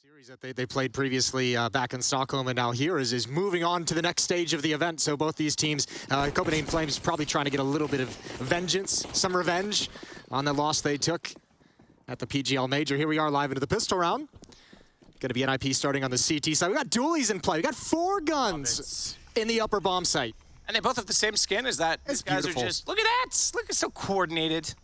Series that they played previously back in Stockholm and now here is moving on to the next stage of the event. So both these teams, Copenhagen Flames probably trying to get a little bit of vengeance, some revenge on the loss they took at the PGL Major. Here we are live into the pistol round. Going to be NIP starting on the CT side. We got dualies in play. We got 4 guns in the upper bomb site. And they both have the same skin. Is that It's these guys beautiful. are just look at that? Look, it's so coordinated.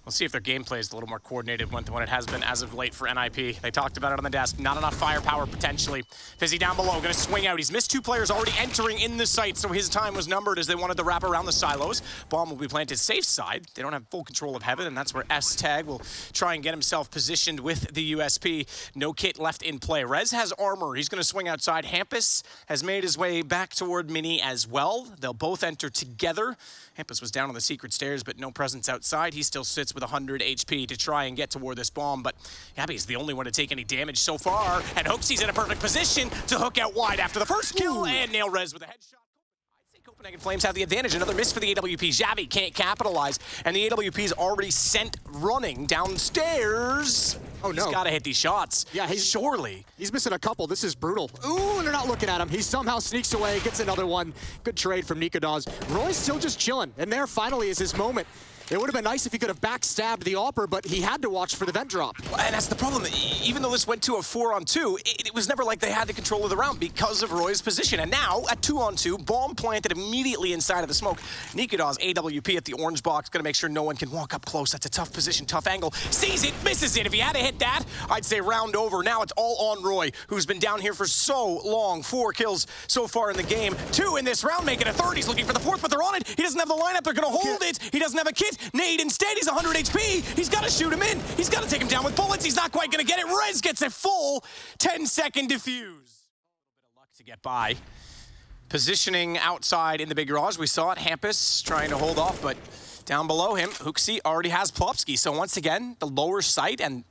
We'll see if their gameplay is a little more coordinated than it has been as of late for NIP. They talked about it on the desk. Not enough firepower, potentially. Fizzy down below, going to swing out. He's missed 2 players already entering in the site, so his time was numbered as they wanted to wrap around the silos. Bomb will be planted safe side. They don't have full control of Heaven, and that's where S-Tag will try and get himself positioned with the USP. No kit left in play. Rez has armor. He's going to swing outside. Hampus has made his way back toward Mini as well. They'll both enter together. Hampus was down on the secret stairs, but no presence outside. He still sits with 100 HP to try and get toward this bomb, but Gabby's the only one to take any damage so far, and Hooksy's in a perfect position to hook out wide after the first kill, and nail Rez with a headshot. I'd say Copenhagen Flames have the advantage. Another miss for the AWP. Xavi can't capitalize, and the AWP's already sent running downstairs. Oh no. He's got to hit these shots. Yeah, surely. He's missing a couple. This is brutal. Ooh, and they're not looking at him. He somehow sneaks away, gets another one. Good trade from Nikadaz. Roy's still just chilling, and there finally is his moment. It would have been nice if he could have backstabbed the AWPer, but he had to watch for the vent drop. And that's the problem. Even though this went to a 4-on-2, it was never like they had the control of the round because of Roy's position. And now, at 2-on-2, bomb planted immediately inside of the smoke. Nikadaz, AWP at the orange box, gonna make sure no one can walk up close. That's a tough position, tough angle. Sees it, misses it. If he had to hit that, I'd say round over. Now it's all on Roy, who's been down here for so long. 4 kills so far in the game. 2 in this round, making a third. He's looking for the 4th, but they're on it. He doesn't have the lineup. They're gonna hold it. He doesn't have a kit. Nade instead. He's 100 HP. He's got to shoot him in. He's got to take him down with bullets. He's not quite going to get it. Rez gets a full 10-second defuse. A little bit of luck to get by. Positioning outside in the big garage. We saw it. Hampus trying to hold off, but down below him, Hooksy already has Plopsky. So once again, the lower site, and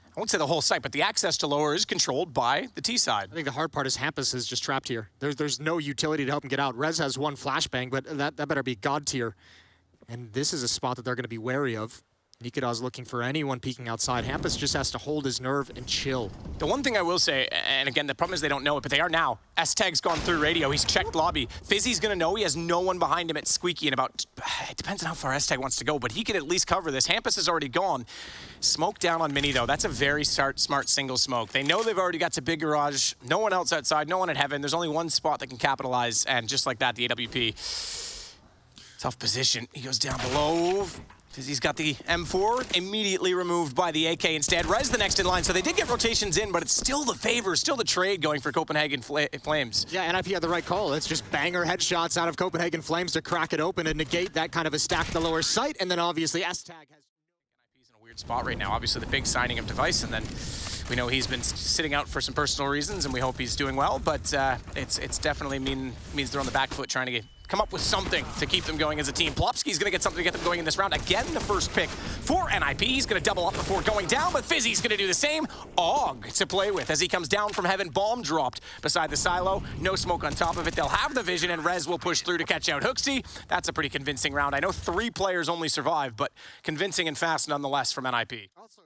I won't say the whole site, but the access to lower is controlled by the T side. I think the hard part is Hampus is just trapped here. There's no utility to help him get out. Rez has 1 flashbang, but that better be God tier. And this is a spot that they're going to be wary of. Nikadaz looking for anyone peeking outside. Hampus just has to hold his nerve and chill. The one thing I will say, and again, the problem is they don't know it, but they are now. S-Tag's gone through radio. He's checked lobby. Fizzy's going to know he has no one behind him at Squeaky in about... It depends on how far S-Tag wants to go, but he can at least cover this. Hampus is already gone. Smoke down on Mini, though. That's a very smart single smoke. They know they've already got to big garage. No one else outside. No one at Heaven. There's only one spot that can capitalize, and just like that, the AWP... Tough position. He goes down below. He's got the M4 immediately removed by the AK instead. Rez the next in line. So they did get rotations in, but it's still the favor, still the trade going for Copenhagen Flames. Yeah, NIP had the right call. It's just banger headshots out of Copenhagen Flames to crack it open and negate that kind of a stack the lower site. And then obviously S-Tag has... NIP's in a weird spot right now. Obviously the big signing of Device, and then we know he's been sitting out for some personal reasons, and we hope he's doing well. But it's definitely means they're on the back foot trying to come up with something to keep them going as a team. Plopsky's gonna get something to get them going in this round. Again, the first pick for NIP. He's gonna double up before going down, but Fizzy's gonna do the same. Og to play with as he comes down from Heaven. Bomb dropped beside the silo. No smoke on top of it. They'll have the vision, and Rez will push through to catch out Hooksy. That's a pretty convincing round. I know 3 players only survived, but convincing and fast nonetheless from NIP. Also,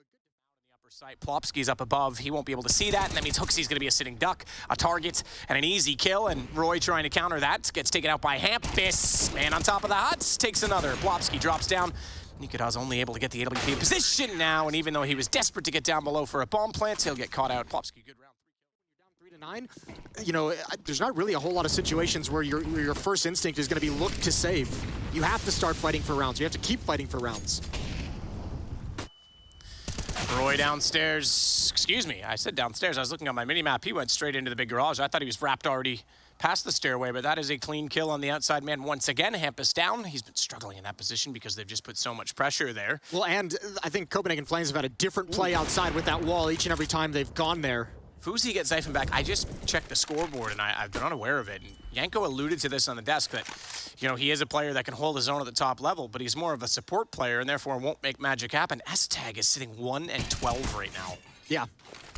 site. Plopsky's up above. He won't be able to see that, and that means Hooksy's going to be a sitting duck, a target, and an easy kill, and Roy trying to counter that. Gets taken out by Hampus. Man on top of the huts. Takes another. Plopsky drops down. Nikadaz only able to get the AWP in position now, and even though he was desperate to get down below for a bomb plant, he'll get caught out. Plopsky, good round. You're down 3-9. You know, there's not really a whole lot of situations where your first instinct is going to be look to save. You have to start fighting for rounds. You have to keep fighting for rounds. Roy downstairs, excuse me, I said downstairs. I was looking on my mini-map. He went straight into the big garage. I thought he was wrapped already past the stairway, but that is a clean kill on the outside man once again. Hampus down. He's been struggling in that position because they've just put so much pressure there. Well, and I think Copenhagen Flames have had a different play outside with that wall each and every time they've gone there. Fuzi gets Zyphon back. I just checked the scoreboard, and I've been unaware of it. And Yanko alluded to this on the desk, that you know, he is a player that can hold his own at the top level, but he's more of a support player and therefore won't make magic happen. S-Tag is sitting 1-12 right now. Yeah,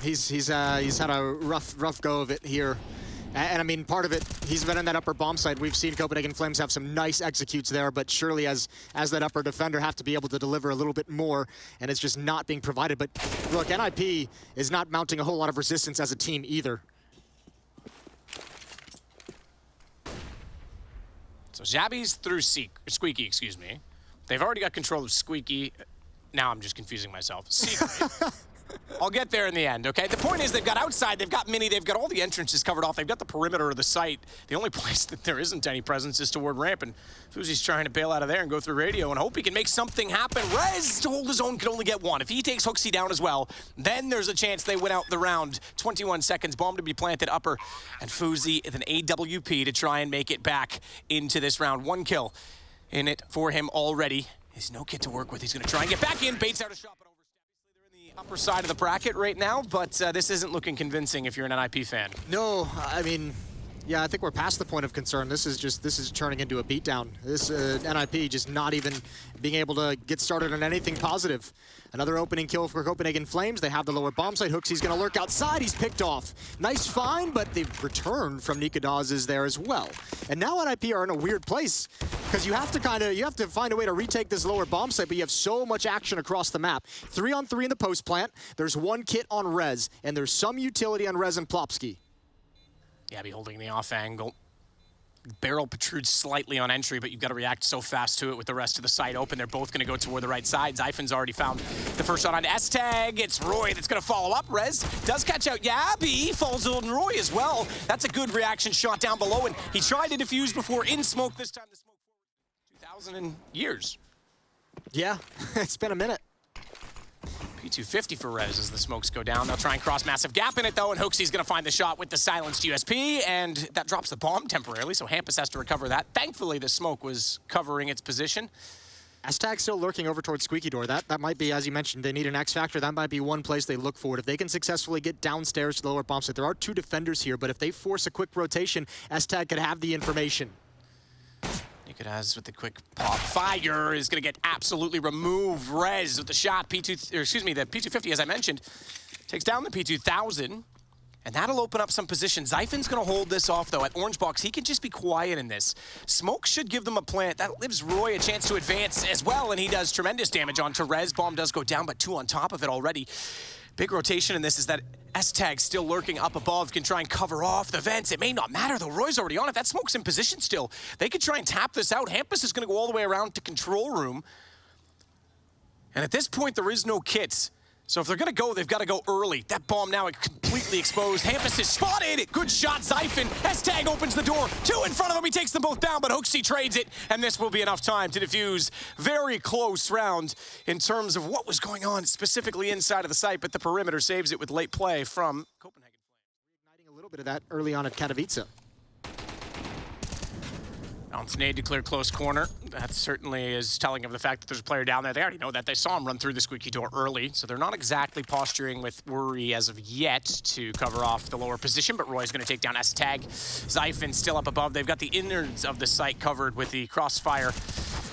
he's had a rough go of it here And I mean, part of it, he's been in that upper bomb site. We've seen Copenhagen Flames have some nice executes there, but surely as that upper defender, have to be able to deliver a little bit more, and it's just not being provided. But look, NIP is not mounting a whole lot of resistance as a team either. So Zabby's through Squeaky, excuse me. They've already got control of Squeaky. Now I'm just confusing myself. Secret. I'll get there in the end, okay? The point is they've got outside, they've got mini, they've got all the entrances covered off, they've got the perimeter of the site. The only place that there isn't any presence is toward ramp, and Fuzi's trying to bail out of there and go through radio and hope he can make something happen. Rez, to hold his own, can only get one. If he takes Hooksy down as well, then there's a chance they win out the round. 21 seconds, bomb to be planted upper, and Fuzi with an AWP to try and make it back into this round. 1 kill in it for him already. There's no kit to work with. He's going to try and get back in, baits out a shot, but upper side of the bracket right now, but this isn't looking convincing if you're an NIP fan. No, I mean, yeah, I think we're past the point of concern. This is turning into a beatdown. This NIP just not even being able to get started on anything positive. Another opening kill for Copenhagen Flames. They have the lower bomb site. Hooksy's gonna lurk outside. He's picked off. Nice find, but the return from Nikadaz is there as well. And now NIP are in a weird place because you have to find a way to retake this lower bomb site, but you have so much action across the map. 3-on-3 in the post plant. There's 1 kit on Rez, and there's some utility on Rez and Plopsky. Yabby holding the off angle. Barrel protrudes slightly on entry, but you've got to react so fast to it with the rest of the site open. They're both going to go toward the right side. Zyphin's already found the first shot on S-Tag. It's Roy that's going to follow up. Rez does catch out Yabby. Falls on Roy as well. That's a good reaction shot down below, and he tried to defuse before in smoke. This time the smoke forward 2,000 years. Yeah, it's been a minute. P250 for Rez as the smokes go down. They'll try and cross massive gap in it, though, and Hooksy's going to find the shot with the silenced USP, and that drops the bomb temporarily, so Hampus has to recover that. Thankfully, the smoke was covering its position. S-Tag still lurking over towards Squeaky Door. That might be, as you mentioned, they need an X factor. That might be one place they look forward. If they can successfully get downstairs to the lower bomb site, there are 2 defenders here, but if they force a quick rotation, S-Tag could have the information. Nikadaz with the quick pop. Fire is going to get absolutely removed. Rez with the shot. The P250, as I mentioned, takes down the P2000, and that'll open up some positions. Zyphin's going to hold this off, though. At Orange Box, he can just be quiet in this. Smoke should give them a plant. That gives Roy a chance to advance as well, and he does tremendous damage on Rez. Bomb does go down, but 2 on top of it already. Big rotation in this is that S-Tag still lurking up above, can try and cover off the vents. It may not matter, though. Roy's already on it. That smoke's in position still. They could try and tap this out. Hampus is going to go all the way around to control room. And at this point, there is no kits. So if they're going to go, they've got to go early. That bomb now completely exposed. Hampus is spotted. Good shot, Zyphin. S-Tag opens the door. 2 in front of him. He takes them both down, but Hooksy trades it, and this will be enough time to defuse. Very close round in terms of what was going on specifically inside of the site, but the perimeter saves it with late play from Copenhagen. Igniting a little bit of that early on at Katowice. Bounce nade to clear close corner. That certainly is telling of the fact that there's a player down there. They already know that. They saw him run through the Squeaky Door early, so they're not exactly posturing with worry as of yet to cover off the lower position, but Roy's going to take down S-Tag. Zyphin still up above. They've got the innards of the site covered with the crossfire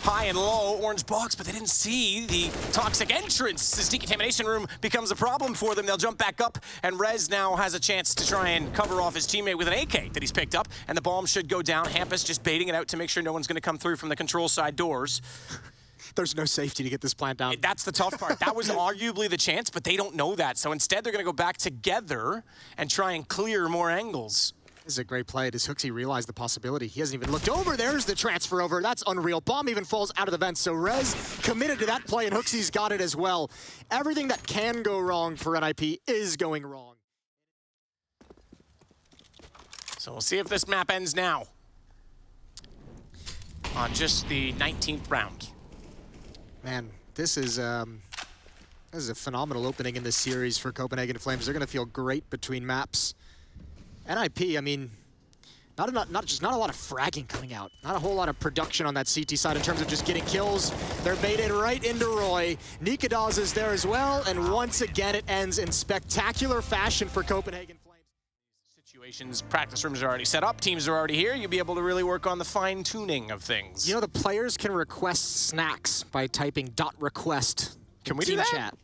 high and low. Orange box, but they didn't see the toxic entrance. This decontamination room becomes a problem for them. They'll jump back up, and Rez now has a chance to try and cover off his teammate with an AK that he's picked up, and the bomb should go down. Hampus just baiting it out to make sure no one's going to come through from the control side doors. There's no safety to get this plant down. That's the tough part. That was arguably the chance, but they don't know that. So instead, they're going to go back together and try and clear more angles. This is a great play. Does Hooksy realize the possibility? He hasn't even looked over. There's the transfer over. That's unreal. Bomb even falls out of the vents. So Rez committed to that play, and Hooksy's got it as well. Everything that can go wrong for NIP is going wrong. So we'll see if this map ends now on just the 19th round. Man, this is a phenomenal opening in this series for Copenhagen Flames. They're going to feel great between maps. NIP, I mean, not a lot of fragging coming out. Not a whole lot of production on that CT side in terms of just getting kills. They're baited right into Roy. Nikadaz is there as well, and once again it ends in spectacular fashion for Copenhagen Flames. Situations, practice rooms are already set up, teams are already here. You'll be able to really work on the fine-tuning of things. You know, the players can request snacks by typing .request. Can we team do that?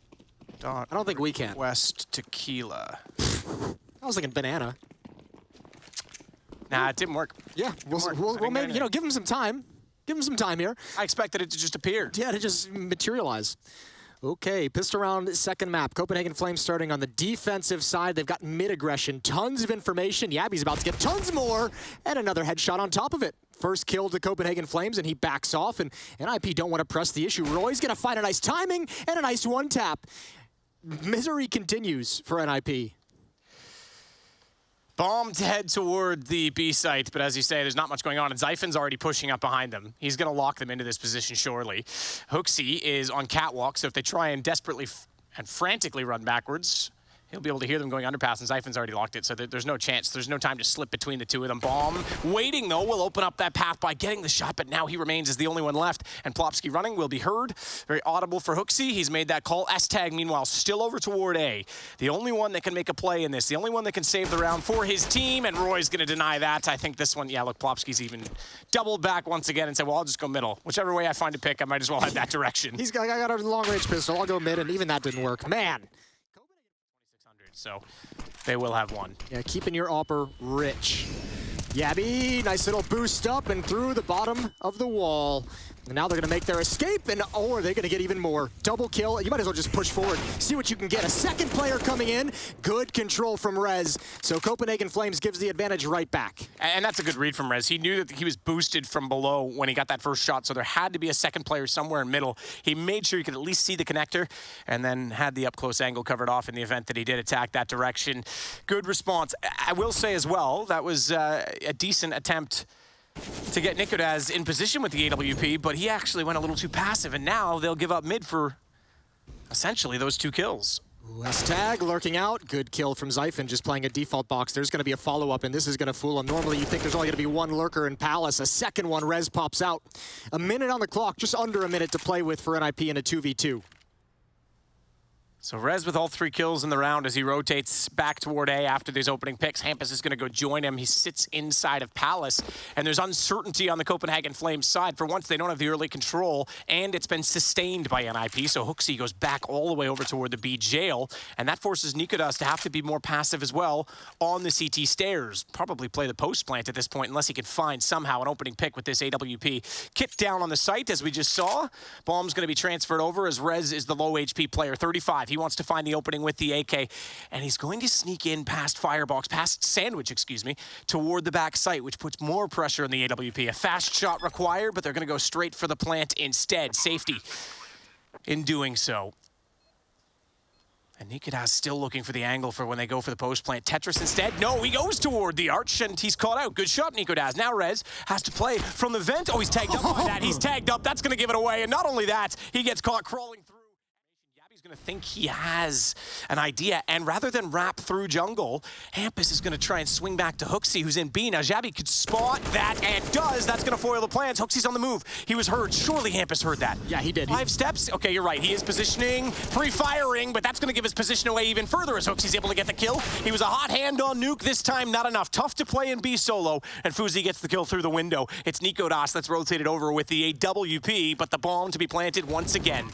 Chat. I don't think we can. Request tequila. I was thinking banana. Nah, it didn't work. Yeah, we'll maybe, you know, give him some time. Give him some time here. I expected it to just appear. Yeah, to just materialize. Okay, pistol round, second map. Copenhagen Flames starting on the defensive side. They've got mid-aggression, tons of information. Yabby's about to get tons more, and another headshot on top of it. First kill to Copenhagen Flames, and he backs off, and NIP don't want to press the issue. Roy's going to find a nice timing and a nice one-tap. Misery continues for NIP. Bomb to head toward the B site, but as you say, there's not much going on, and Zyphon's already pushing up behind them. He's going to lock them into this position shortly. Hooksy is on catwalk, so if they try and desperately and frantically run backwards, he'll be able to hear them going underpass, and Zyphon's already locked it, so there's no chance. There's no time to slip between the two of them. Bomb waiting, though, will open up that path by getting the shot, but now he remains as the only one left, and Plopsky running will be heard. Very audible for Hooksy. He's made that call. S-Tag, meanwhile, still over toward A. The only one that can make a play in this, the only one that can save the round for his team, and Roy's going to deny that. I think this one, yeah, look, Plopsky's even doubled back once again and said, well, I'll just go middle. Whichever way I find to pick, I might as well head that direction. I got a long-range pistol. I'll go mid, and even that didn't work. Man. So they will have one. Yeah, keeping your AWPer rich. Yabby, nice little boost up and through the bottom of the wall. And now they're going to make their escape, and oh, are they going to get even more? Double kill. You might as well just push forward, see what you can get. A second player coming in. Good control from Rez. So Copenhagen Flames gives the advantage right back. And that's a good read from Rez. He knew that he was boosted from below when he got that first shot, so there had to be a second player somewhere in middle. He made sure he could at least see the connector, and then had the up-close angle covered off in the event that he did attack that direction. Good response. I will say as well, that was a decent attempt to get Nikodaz in position with the AWP, but he actually went a little too passive, and now they'll give up mid for essentially those two kills. S-Tag lurking out. Good kill from Zyphon, just playing a default box. There's going to be a follow-up, and this is going to fool him. Normally, you think there's only going to be one lurker in Palace. A second one, Rez pops out. A minute on the clock, just under a minute to play with for NIP in a 2v2. So Rez with all 3 kills in the round as he rotates back toward A after these opening picks. Hampus is going to go join him. He sits inside of Palace, and there's uncertainty on the Copenhagen Flames side. For once, they don't have the early control, and it's been sustained by NIP, so Hooksy goes back all the way over toward the B jail, and that forces Nikodaz to have to be more passive as well on the CT stairs. Probably play the post plant at this point, unless he can find somehow an opening pick with this AWP. Kit down on the site, as we just saw. Bomb's going to be transferred over as Rez is the low HP player, 35. He wants to find the opening with the AK, and he's going to sneak in past Firebox, past Sandwich, excuse me, toward the back site, which puts more pressure on the AWP. A fast shot required, but they're going to go straight for the plant instead. Safety in doing so. And Nikodaz still looking for the angle for when they go for the post plant. Tetris instead, no, he goes toward the arch, and he's caught out. Good shot, Nikodaz. Now Rez has to play from the vent. Oh, he's tagged up by that. He's tagged up. That's going to give it away. And not only that, he gets caught crawling through. He's going to think he has an idea, and rather than wrap through jungle, Hampus is going to try and swing back to Hooksy, who's in B. Now Xabi could spot that, and does. That's going to foil the plans. Hooksy's on the move. He was heard. Surely Hampus heard that. Yeah, he did. 5 steps? Okay, you're right. He is positioning, pre-firing, but that's going to give his position away even further as Hooksy's able to get the kill. He was a hot hand on Nuke. This time, not enough. Tough to play in B solo, and Fuzi gets the kill through the window. It's Nikodaz that's rotated over with the AWP, but the bomb to be planted once again.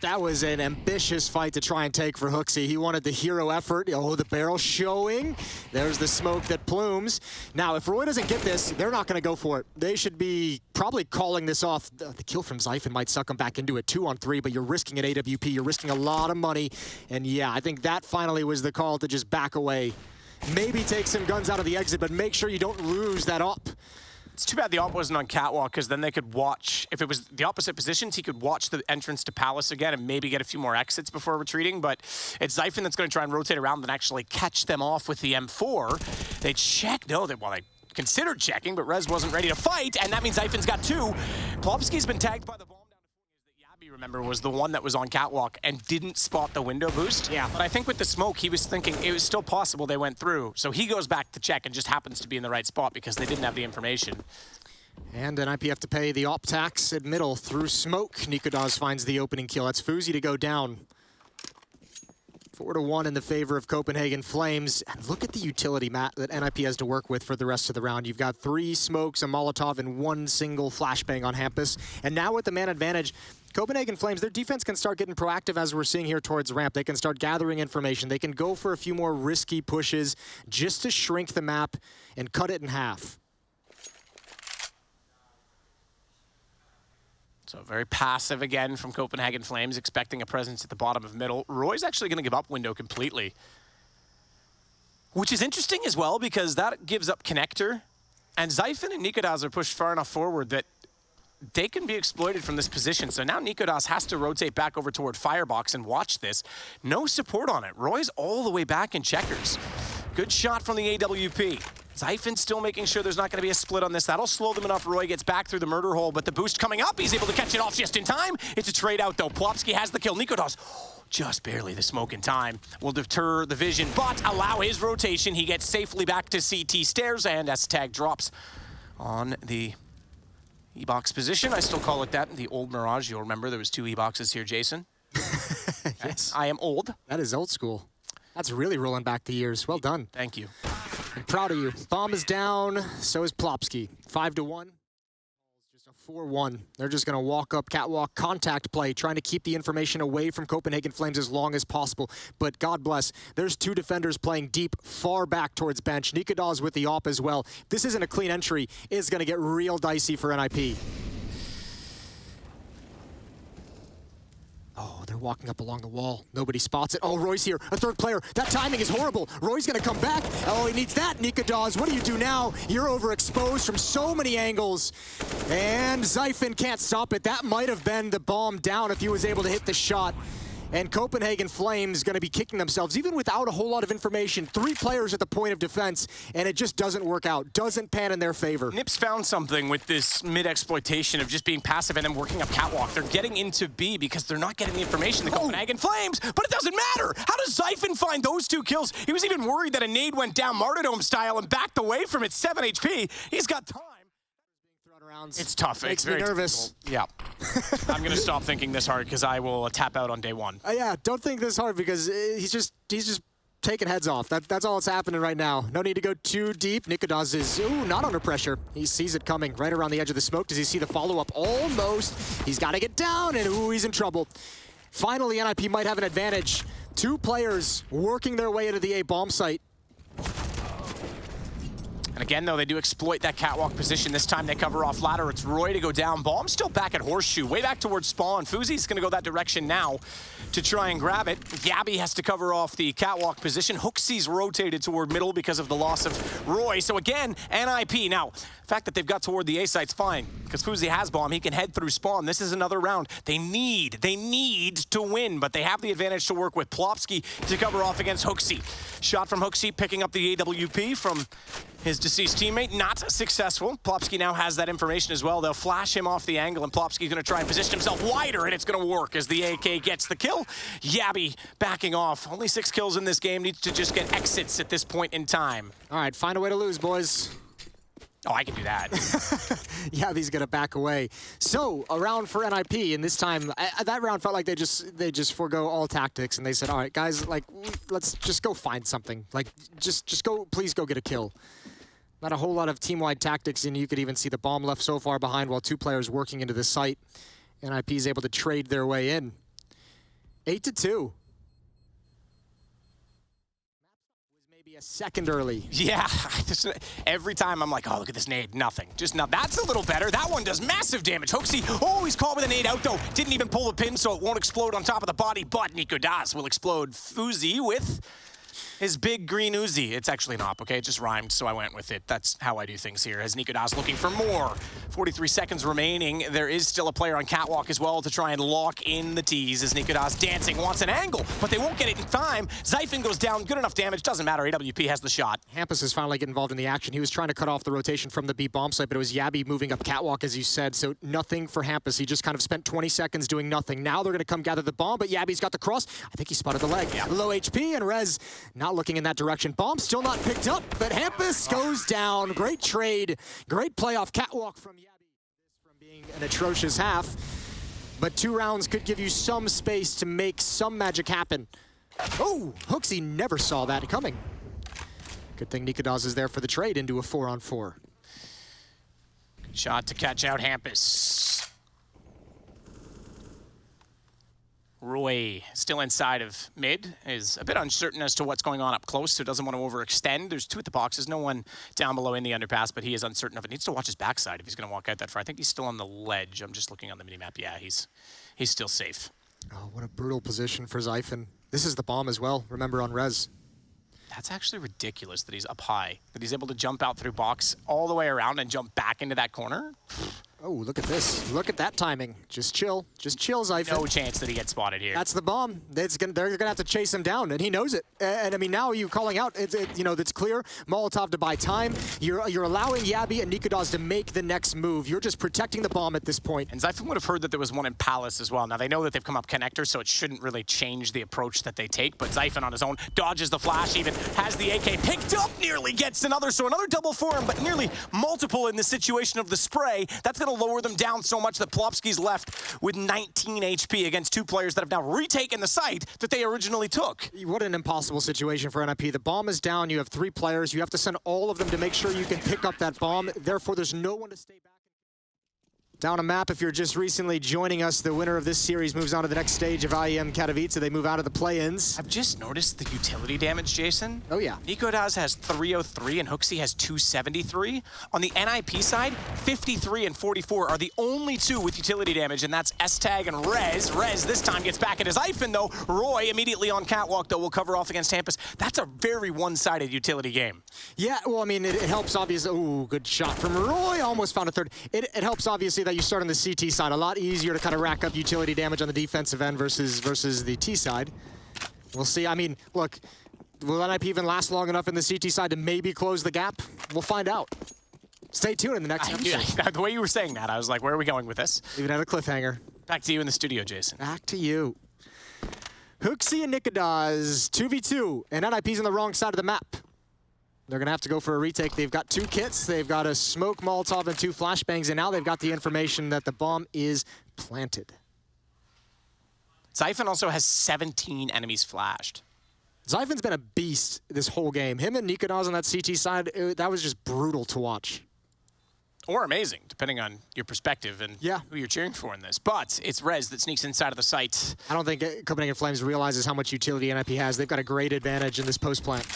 That was an ambitious fight to try and take for Hooksy. He wanted the hero effort. Oh, the barrel showing. There's the smoke that plumes. Now, if Roy doesn't get this, they're not going to go for it. They should be probably calling this off. The kill from Zyphon might suck him back into it 2-on-3, but you're risking an AWP. You're risking a lot of money. And yeah, I think that finally was the call to just back away. Maybe take some guns out of the exit, but make sure you don't lose that up. It's too bad the op wasn't on catwalk, because then they could watch, if it was the opposite positions, he could watch the entrance to Palace again and maybe get a few more exits before retreating, but it's Zyphon that's going to try and rotate around and actually catch them off with the M4. They check, no, they considered checking, but Rez wasn't ready to fight, and that means Zyphon's got 2. Plopsky's been tagged by the bomb. Remember, was the one that was on catwalk and didn't spot the window boost. Yeah. But I think with the smoke, he was thinking it was still possible they went through. So he goes back to check and just happens to be in the right spot because they didn't have the information. And NIP have to pay the op tax at middle through smoke. Nikodaz finds the opening kill. That's Fuzi to go down. 4-1 in the favor of Copenhagen Flames. And look at the utility, Matt, that NIP has to work with for the rest of the round. You've got 3 smokes, a Molotov, and 1 single flashbang on Hampus. And now with the man advantage, Copenhagen Flames, their defense can start getting proactive as we're seeing here towards ramp. They can start gathering information. They can go for a few more risky pushes just to shrink the map and cut it in half. So very passive again from Copenhagen Flames, expecting a presence at the bottom of middle. Roy's actually going to give up window completely. Which is interesting as well, because that gives up connector. And Zyphon and Nikodas are pushed far enough forward that they can be exploited from this position. So now Nikodas has to rotate back over toward Firebox, and watch this. No support on it. Roy's all the way back in checkers. Good shot from the AWP. Zyphon still making sure there's not going to be a split on this. That'll slow them enough. Roy gets back through the murder hole, but the boost coming up, he's able to catch it off just in time. It's a trade out though. Plopsky has the kill. Nikodas, just barely the smoke in time, will deter the vision, but allow his rotation. He gets safely back to CT stairs, and as tag drops on the E-box position. I still call it that, the old Mirage. You'll remember there was 2 E-boxes here, Jason. Yes. I am old. That is old school. That's really rolling back the years. Well done. Thank you. I'm proud of you. Bomb is down, so is Plopsky. 5-1. Just a 4-1. They're just going to walk up, catwalk, contact play, trying to keep the information away from Copenhagen Flames as long as possible. But God bless, there's 2 defenders playing deep, far back towards bench. Nikodas with the op as well. This isn't a clean entry. It's going to get real dicey for NIP. Oh, they're walking up along the wall. Nobody spots it. Oh, Roy's here. A 3rd player. That timing is horrible. Roy's going to come back. Oh, he needs that. Nikodas, what do you do now? You're overexposed from so many angles. And Zyphon can't stop it. That might have been the bomb down if he was able to hit the shot. And Copenhagen Flames going to be kicking themselves, even without a whole lot of information. 3 players at the point of defense, and it just doesn't work out. Doesn't pan in their favor. Nips found something with this mid-exploitation of just being passive and then working up catwalk. They're getting into B because they're not getting the information. The Copenhagen Flames, but it doesn't matter. How does Zyphon find those 2 kills? He was even worried that a nade went down Martyrdome style and backed away from it. 7 HP. He's got time. It's tough. Makes it's me very nervous. Difficult. Yeah. I'm going to stop thinking this hard because I will tap out on day 1. Yeah, don't think this hard because he's just taking heads off. That's all that's happening right now. No need to go too deep. Nikodas is, not under pressure. He sees it coming right around the edge of the smoke. Does he see the follow-up? Almost. He's got to get down, and he's in trouble. Finally, NIP might have an advantage. 2 players working their way into the A bomb site. And again, though, they do exploit that catwalk position. This time they cover off ladder. It's Roy to go down. Bomb still back at Horseshoe, way back towards spawn. Fuzi's going to go that direction now to try and grab it. Gabby has to cover off the catwalk position. Hooksy's rotated toward middle because of the loss of Roy. So again, NIP. Now, the fact that they've got toward the A site's fine, because Fuzi has bomb. He can head through spawn. This is another round. They need to win, but they have the advantage to work with. Plopsky to cover off against Hooksy. Shot from Hooksy, picking up the AWP from his deceased teammate, not successful. Plopsky now has that information as well. They'll flash him off the angle, and Plopsky's going to try and position himself wider, and it's going to work as the AK gets the kill. Yabby backing off. Only 6 kills in this game. Needs to just get exits at this point in time. All right, find a way to lose, boys. Oh, I can do that. Yabby's going to back away. So, a round for NIP, and this time, that round felt like they just forego all tactics, and they said, all right, guys, like, let's just go find something. Like, just go, please go get a kill. Not a whole lot of team-wide tactics, and you could even see the bomb left so far behind while 2 players working into the site. NIP is able to trade their way in. 8-2. Maybe a second early. Yeah, every time I'm like, oh, look at this nade. Nothing. Just not. That's a little better. That one does massive damage. Hooksy, oh, he's caught with a nade out, though. Didn't even pull the pin, so it won't explode on top of the body, but Nikodas will explode Fuzi with his big green Uzi. It's actually an op, okay? It just rhymed, so I went with it. That's how I do things here. As Nikodas looking for more. 43 seconds remaining. There is still a player on catwalk as well to try and lock in the tease as Nikodas dancing, wants an angle, but they won't get it in time. Zyphon goes down, good enough damage, doesn't matter. AWP has the shot. Hampus is finally getting involved in the action. He was trying to cut off the rotation from the B bomb site, but it was Yabby moving up catwalk, as you said, so nothing for Hampus. He just kind of spent 20 seconds doing nothing. Now they're going to come gather the bomb, but Yabby's got the cross. I think he spotted the leg. Yeah. Low HP, and Rez not looking in that direction. Bomb still not picked up, but Hampus goes down. Great trade. Great playoff catwalk from Yabby. From being an atrocious half, but 2 rounds could give you some space to make some magic happen. Oh, Hooksy never saw that coming. Good thing Nikodas is there for the trade into a 4-on-4. Good shot to catch out Hampus. Roy, still inside of mid, is a bit uncertain as to what's going on up close, so doesn't want to overextend. There's 2 at the boxes, no one down below in the underpass, but he is uncertain of it. Needs to watch his backside if he's going to walk out that far. I think he's still on the ledge. I'm just looking on the minimap. Yeah, he's still safe. Oh, what a brutal position for Zyphon. This is the bomb as well, remember, on Rez. That's actually ridiculous that he's up high, that he's able to jump out through box all the way around and jump back into that corner. Oh, look at this. Look at that timing. Just chill, Zyphon. No chance that he gets spotted here. That's the bomb. They're gonna have to chase him down, and he knows it. And I mean, now you calling out, it's clear. Molotov to buy time. You're allowing Yabby and Nikodas to make the next move. You're just protecting the bomb at this point. And Zyphon would have heard that there was one in Palace as well. Now, they know that they've come up connector, so it shouldn't really change the approach that they take. But Zyphon on his own dodges the flash, even has the AK picked up, nearly gets another. So another double for him, but nearly multiple in the situation of the spray. That's going to lower them down so much that Plopsky's left with 19 HP against 2 players that have now retaken the site that they originally took. What an impossible situation for NIP. The bomb is down. You have 3 players. You have to send all of them to make sure you can pick up that bomb. Therefore, there's no one to stay back. Down a map, if you're just recently joining us, the winner of this series moves on to the next stage of IEM Katowice. They move out of the play-ins. I've just noticed the utility damage, Jason. Oh, yeah. Nikodas has 303 and Hooksy has 273. On the NIP side, 53 and 44 are the only 2 with utility damage, and that's S-Tag and Rez. Rez this time gets back at his Zyphon, though. Roy immediately on catwalk, though, will cover off against Hampus. That's a very one-sided utility game. Yeah, well, I mean, it helps, obviously. Ooh, good shot from Roy. Almost found a third. It helps, obviously, that you start on the CT side. A lot easier to kind of rack up utility damage on the defensive end versus the T side. We'll see. I mean, look, will NIP even last long enough in the CT side to maybe close the gap? We'll find out. Stay tuned in the next episode. The way you were saying that, I was like, where are we going with this? Even at a cliffhanger. Back to you in the studio, Jason. Back to you. Hooksy and Nikodas, 2v2, and NIP's on the wrong side of the map. They're going to have to go for a retake. They've got 2 kits. They've got a smoke Molotov and 2 flashbangs, and now they've got the information that the bomb is planted. Zyphon also has 17 enemies flashed. Zyphon's been a beast this whole game. Him and Nikodas on that CT side, that was just brutal to watch. Or amazing, depending on your perspective and who you're cheering for in this. But it's Rez that sneaks inside of the site. I don't think Copenhagen Flames realizes how much utility NIP has. They've got a great advantage in this post plant.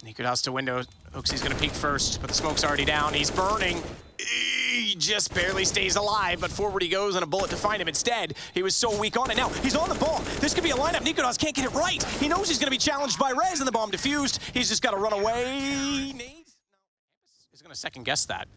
Nikodas to window. Hooksy's gonna peek first, but the smoke's already down. He's burning. He just barely stays alive, but forward he goes and a bullet to find him instead. He was so weak on it. Now, he's on the bomb. This could be a lineup. Nikodas can't get it right. He knows he's gonna be challenged by Rez and the bomb defused. He's just gotta run away. He's gonna second guess that.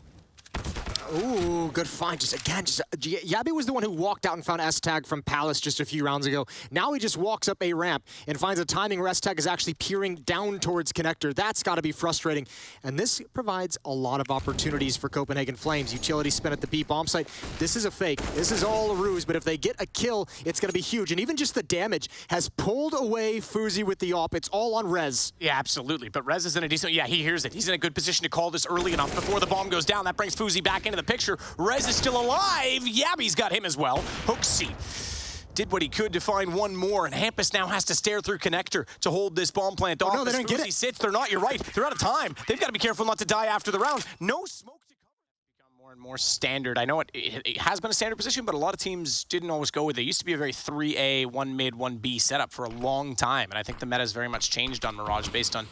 Ooh, good find. Yabby was the one who walked out and found S-Tag from Palace just a few rounds ago. Now he just walks up a ramp and finds a timing where S-Tag is actually peering down towards connector. That's got to be frustrating. And this provides a lot of opportunities for Copenhagen Flames. Utility spin at the B bomb site. This is a fake. This is all a ruse, but if they get a kill, it's going to be huge. And even just the damage has pulled away Fuzi with the op. It's all on Rez. Yeah, absolutely. But Rez is in a decent... Yeah, he hears it. He's in a good position to call this early enough before the bomb goes down. That brings Fuzi back into the picture. Rez is still alive. Yabby's got him as well. Hooksy did what he could to find one more, and Hampus now has to stare through connector to hold this bomb plant off. No, they don't get it. Sits. They're not. You're right. They're out of time. They've got to be careful not to die after the round. No smoke to cover. It's become more and more standard. I know it has been a standard position, but a lot of teams didn't always go with it. It used to be a very 3A, 1 mid, 1 B setup for a long time, and I think the meta has very much changed on Mirage based on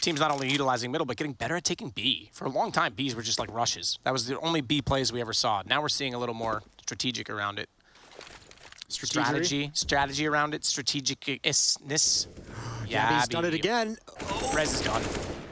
teams not only utilizing middle, but getting better at taking B. For a long time, Bs were just like rushes. That was the only B plays we ever saw. Now we're seeing a little more strategic around it. Strategy around it. Strategic-ness. Yeah, he's done it again. Rez is gone.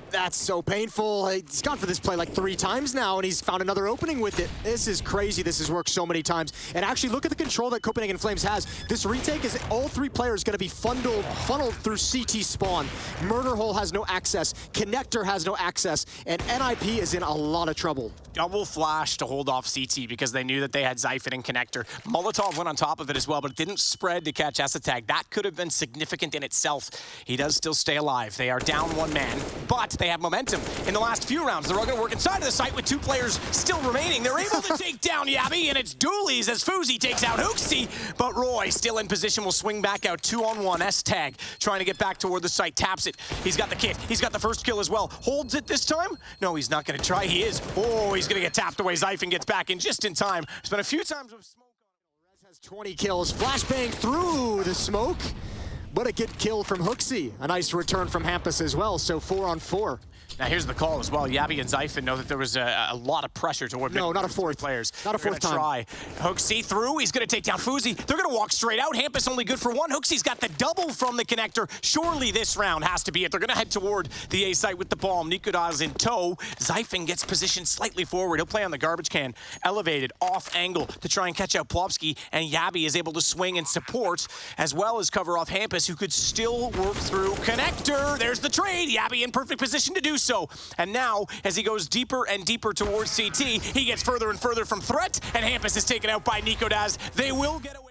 That's so painful. He's gone for this play like 3 times now, and he's found another opening with it. This is crazy. This has worked so many times. And actually, look at the control that Copenhagen Flames has. This retake is all 3 players going to be funneled through CT spawn. Murder Hole has no access. Connector has no access. And NIP is in a lot of trouble. double flash to hold off CT because they knew that they had Zyphon and Connector. Molotov went on top of it as well, but it didn't spread to catch Esatag. That could have been significant in itself. He does still stay alive. They are down one man, but they have momentum. In the last few rounds, they're all going to work inside of the site with 2 players still remaining. They're able to take down Yabby, and it's Doolies as Fuzi takes out Hooksy, but Roy still in position will swing back out 2-on-1. S-Tag trying to get back toward the site, taps it. He's got the kit. He's got the first kill as well. Holds it this time? No, he's not going to try. He is. Oh, he's going to get tapped away. Zyphon gets back in just in time. There's been a few times with smoke on it. Rez has 20 kills. Flashbang through the smoke. But a good kill from Hooksy. A nice return from Hampus as well, so 4-on-4. Now here's the call as well. Yabby and Zyphon know that there was a lot of pressure toward no, not a fourth players. Not a fourth time. Try. Hooksy through. He's going to take down Fuzi. They're going to walk straight out. Hampus only good for 1. Hooksy's got the double from the connector. Surely this round has to be it. They're going to head toward the A site with the bomb. Nikodaz in tow. Zyphon gets positioned slightly forward. He'll play on the garbage can. Elevated off angle to try and catch out Plopsky. And Yabby is able to swing and support as well as cover off Hampus, who could still work through connector. There's the trade. Yabby in perfect position to do so. And now, as he goes deeper and deeper towards CT, he gets further and further from threat, and Hampus is taken out by Nikodaz. They will get away.